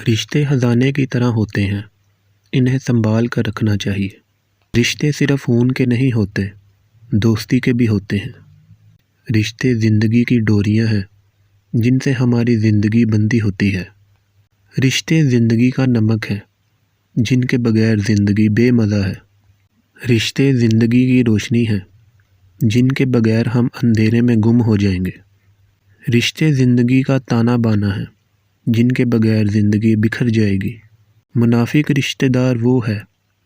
رشتے خزانے کی طرح ہوتے ہیں، انہیں سنبھال کر رکھنا چاہیے۔ رشتے صرف خون کے نہیں ہوتے، دوستی کے بھی ہوتے ہیں۔ رشتے زندگی کی ڈوریاں ہیں جن سے ہماری زندگی بندھی ہوتی ہے۔ رشتے زندگی کا نمک ہے جن کے بغیر زندگی بے مزہ ہے۔ رشتے زندگی کی روشنی ہے جن کے بغیر ہم اندھیرے میں گم ہو جائیں گے۔ رشتے زندگی کا تانا بانا ہے جن کے بغیر زندگی بکھر جائے گی۔ منافق رشتہ دار وہ ہے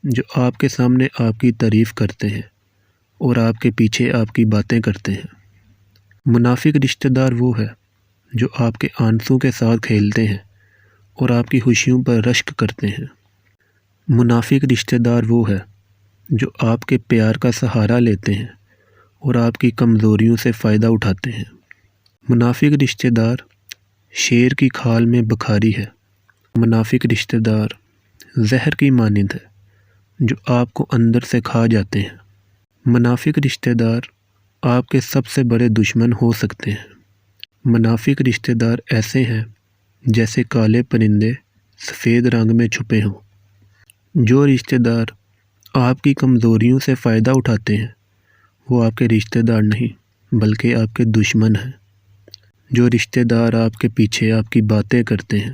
جو آپ کے سامنے آپ کی تعریف کرتے ہیں اور آپ کے پیچھے آپ کی باتیں کرتے ہیں۔ منافق رشتہ دار وہ ہے جو آپ کے آنسوں کے ساتھ کھیلتے ہیں اور آپ کی خوشیوں پر رشک کرتے ہیں۔ منافق رشتہ دار وہ ہے جو آپ کے پیار کا سہارا لیتے ہیں اور آپ کی کمزوریوں سے فائدہ اٹھاتے ہیں۔ منافق رشتہ دار شیر کی کھال میں بکھاری ہے۔ منافق رشتہ دار زہر کی مانند ہے جو آپ کو اندر سے کھا جاتے ہیں۔ منافق رشتہ دار آپ کے سب سے بڑے دشمن ہو سکتے ہیں۔ منافق رشتہ دار ایسے ہیں جیسے کالے پرندے سفید رنگ میں چھپے ہوں۔ جو رشتہ دار آپ کی کمزوریوں سے فائدہ اٹھاتے ہیں وہ آپ کے رشتہ دار نہیں بلکہ آپ کے دشمن ہیں۔ جو رشتہ دار آپ کے پیچھے آپ کی باتیں کرتے ہیں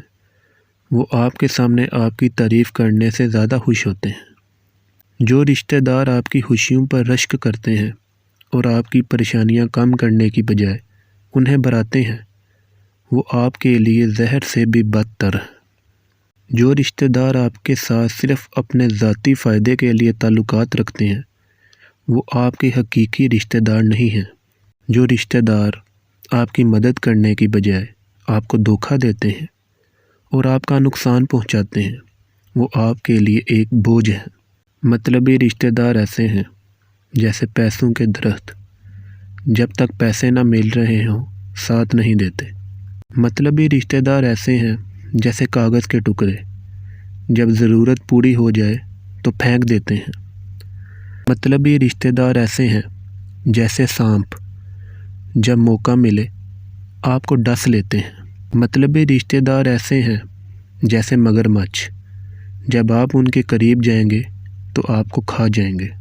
وہ آپ کے سامنے آپ کی تعریف کرنے سے زیادہ خوش ہوتے ہیں۔ جو رشتہ دار آپ کی خوشیوں پر رشک کرتے ہیں اور آپ کی پریشانیاں کم کرنے کی بجائے انہیں بڑھاتے ہیں وہ آپ کے لیے زہر سے بھی بدتر ہے۔ جو رشتہ دار آپ کے ساتھ صرف اپنے ذاتی فائدے کے لیے تعلقات رکھتے ہیں وہ آپ کے حقیقی رشتہ دار نہیں ہیں۔ جو رشتہ دار آپ کی مدد کرنے کی بجائے آپ کو دھوکہ دیتے ہیں اور آپ کا نقصان پہنچاتے ہیں وہ آپ کے لیے ایک بوجھ ہے۔ مطلبی رشتہ دار ایسے ہیں جیسے پیسوں کے درخت، جب تک پیسے نہ مل رہے ہوں ساتھ نہیں دیتے۔ مطلبی رشتہ دار ایسے ہیں جیسے کاغذ کے ٹکڑے، جب ضرورت پوری ہو جائے تو پھینک دیتے ہیں۔ مطلبی رشتہ دار ایسے ہیں جیسے سانپ، جب موقع ملے آپ کو ڈس لیتے ہیں۔ مطلبی رشتہ دار ایسے ہیں جیسے مگرمچھ، جب آپ ان کے قریب جائیں گے تو آپ کو کھا جائیں گے۔